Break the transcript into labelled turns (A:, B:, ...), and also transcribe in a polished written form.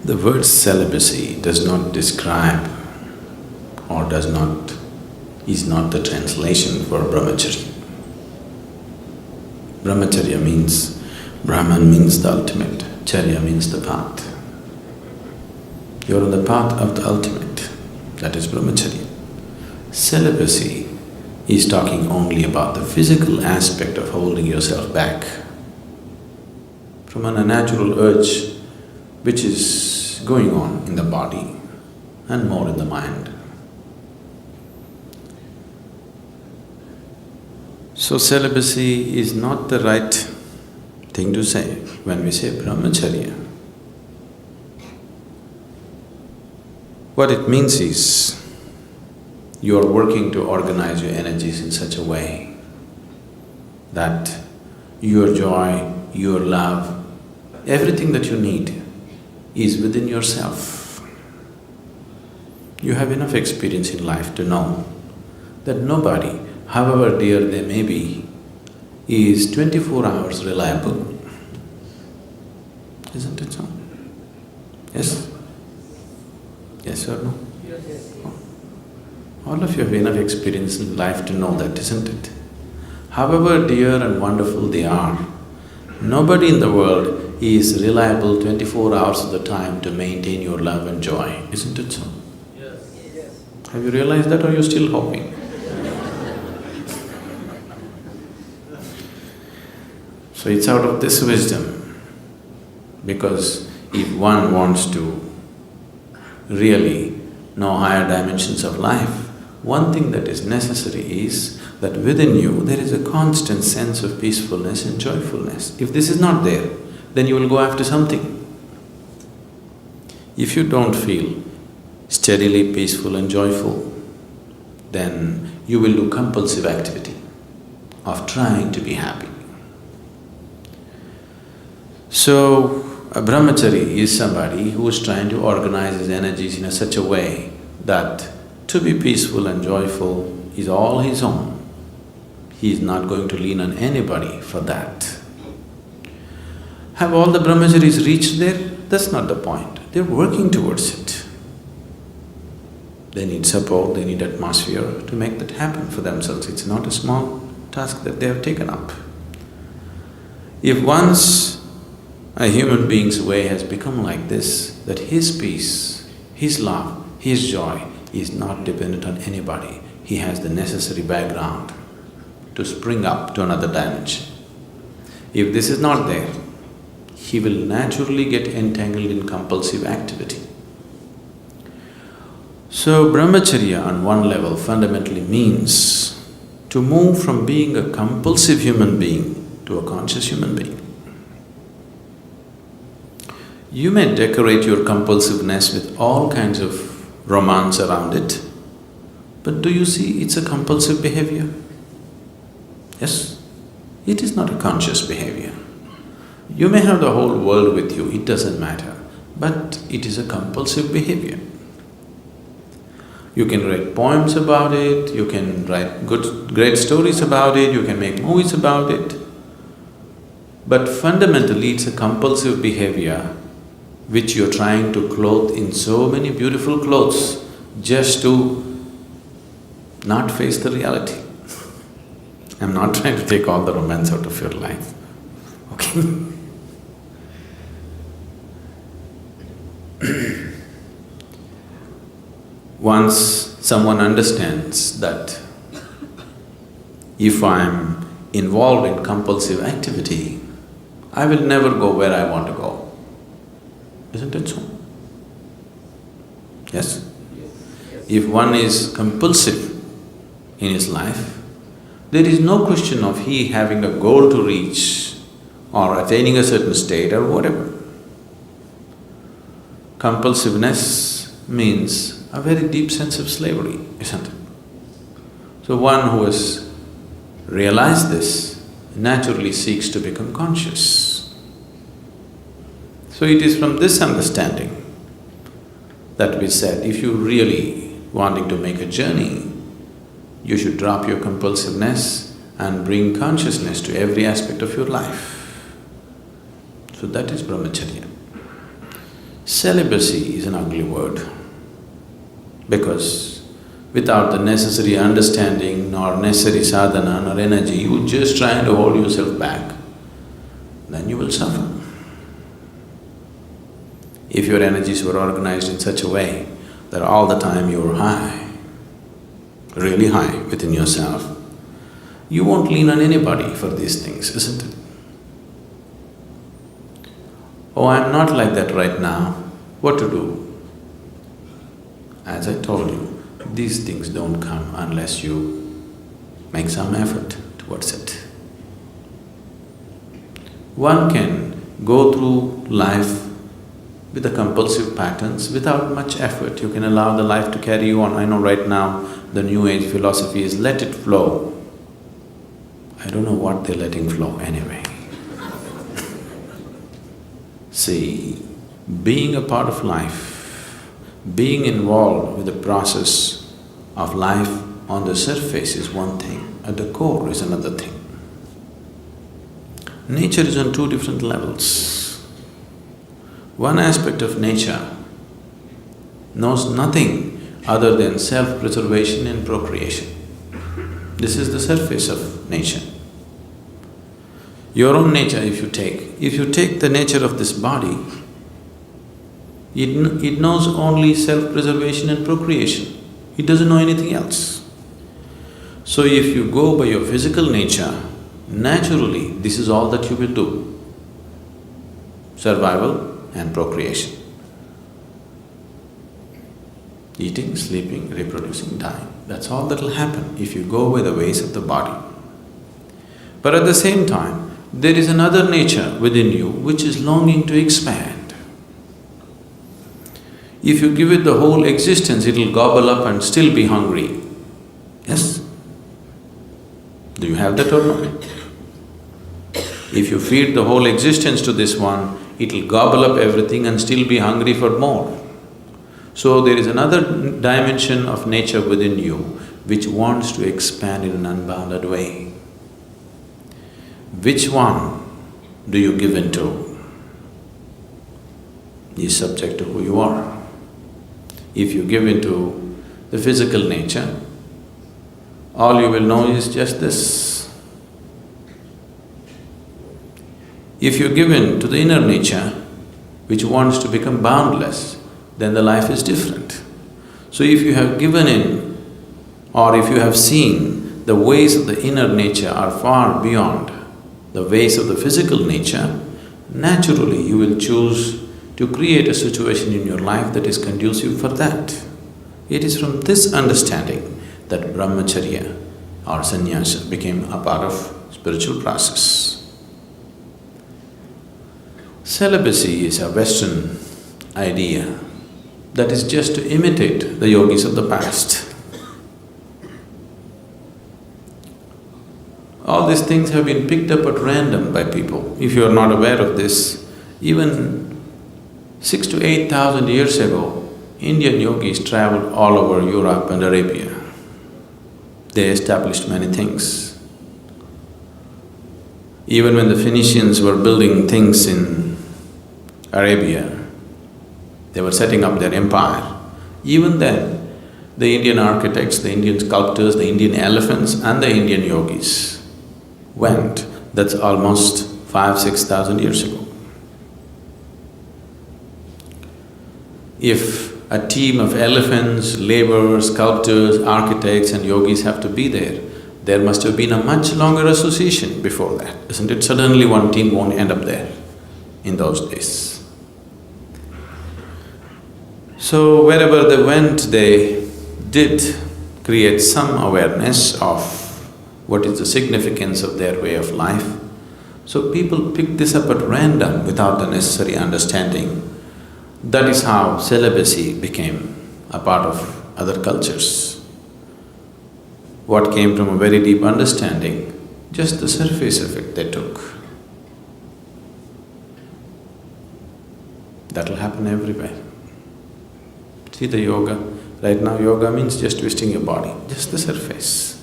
A: The word celibacy does not describe or is not the translation for Brahmacharya. Brahmacharya means, Brahman means the ultimate, Charya means the path. You're on the path of the ultimate, that is Brahmacharya. Celibacy is talking only about the physical aspect of holding yourself back from an unnatural urge which is going on in the body and more in the mind. So celibacy is not the right thing to say when we say Brahmacharya. What it means is, you are working to organize your energies in such a way that your joy, your love, everything that you need is within yourself. You have enough experience in life to know that nobody, however dear they may be, is 24 hours reliable. Isn't it so? Yes? Yes or no?
B: Yes.
A: All of you have enough experience in life to know that, isn't it? However dear and wonderful they are, nobody in the world is reliable 24 hours of the time to maintain your love and joy, isn't it so?
B: Yes.
A: Have you realized that, or are you still hoping? So it's out of this wisdom, because if one wants to really know higher dimensions of life, one thing that is necessary is that within you there is a constant sense of peacefulness and joyfulness. If this is not there, then you will go after something. If you don't feel steadily peaceful and joyful, then you will do compulsive activity of trying to be happy. So, a brahmachari is somebody who is trying to organize his energies in such a way that to be peaceful and joyful is all his own. He is not going to lean on anybody for that. Have all the brahmacharis reached there? That's not the point. They're working towards it. They need support, they need atmosphere to make that happen for themselves. It's not a small task that they have taken up. If once a human being's way has become like this, that his peace, his love, his joy is not dependent on anybody, he has the necessary background to spring up to another dimension. If this is not there, he will naturally get entangled in compulsive activity. So Brahmacharya on one level fundamentally means to move from being a compulsive human being to a conscious human being. You may decorate your compulsiveness with all kinds of romance around it, but do you see it's a compulsive behavior? Yes? It is not a conscious behavior. You may have the whole world with you, it doesn't matter, but it is a compulsive behavior. You can write poems about it, you can write great stories about it, you can make movies about it, but fundamentally it's a compulsive behavior which you're trying to clothe in so many beautiful clothes just to not face the reality. I'm not trying to take all the romance out of your life, okay? Once someone understands that if I'm involved in compulsive activity, I will never go where I want to go. Isn't it so? Yes? If one is compulsive in his life, there is no question of he having a goal to reach or attaining a certain state or whatever. Compulsiveness means a very deep sense of slavery, isn't it? So one who has realized this naturally seeks to become conscious. So it is from this understanding that we said, if you really wanting to make a journey, you should drop your compulsiveness and bring consciousness to every aspect of your life. So that is Brahmacharya. Celibacy is an ugly word because without the necessary understanding nor necessary sadhana nor energy, you just trying to hold yourself back, then you will suffer. If your energies were organized in such a way that all the time you're high, really high within yourself, you won't lean on anybody for these things, isn't it? Oh, I'm not like that right now, what to do? As I told you, these things don't come unless you make some effort towards it. One can go through life with the compulsive patterns without much effort. You can allow the life to carry you on. I know right now the new age philosophy is let it flow. I don't know what they're letting flow anyway. See, being a part of life, being involved with the process of life on the surface is one thing, at the core is another thing. Nature is on two different levels. One aspect of nature knows nothing other than self-preservation and procreation. This is the surface of nature. Your own nature if you take the nature of this body, it knows only self-preservation and procreation. It doesn't know anything else. So if you go by your physical nature, naturally this is all that you will do. Survival and procreation. Eating, sleeping, reproducing, dying. That's all that will happen if you go by the ways of the body. But at the same time, there is another nature within you which is longing to expand. If you give it the whole existence, it'll gobble up and still be hungry. Yes? Do you have that or not? If you feed the whole existence to this one, it'll gobble up everything and still be hungry for more. So there is another dimension of nature within you which wants to expand in an unbounded way. Which one do you give into is subject to who you are. If you give into the physical nature, all you will know is just this. If you give in to the inner nature, which wants to become boundless, then the life is different. So if you have given in, or if you have seen the ways of the inner nature are far beyond the ways of the physical nature, naturally you will choose to create a situation in your life that is conducive for that. It is from this understanding that Brahmacharya or sannyasa became a part of spiritual process. Celibacy is a Western idea that is just to imitate the yogis of the past. All these things have been picked up at random by people. If you are not aware of this, even 6,000 to 8,000 years ago, Indian yogis traveled all over Europe and Arabia. They established many things. Even when the Phoenicians were building things in Arabia, they were setting up their empire. Even then, the Indian architects, the Indian sculptors, the Indian elephants and the Indian yogis went. That's almost 5,000–6,000 years ago. If a team of elephants, laborers, sculptors, architects and yogis have to be there must have been a much longer association before that, isn't it? Suddenly one team won't end up there in those days. So wherever they went, they did create some awareness of what is the significance of their way of life. So people picked this up at random without the necessary understanding. That is how celibacy became a part of other cultures. What came from a very deep understanding, just the surface of it they took. That'll happen everywhere. See the yoga, right now yoga means just twisting your body, just the surface.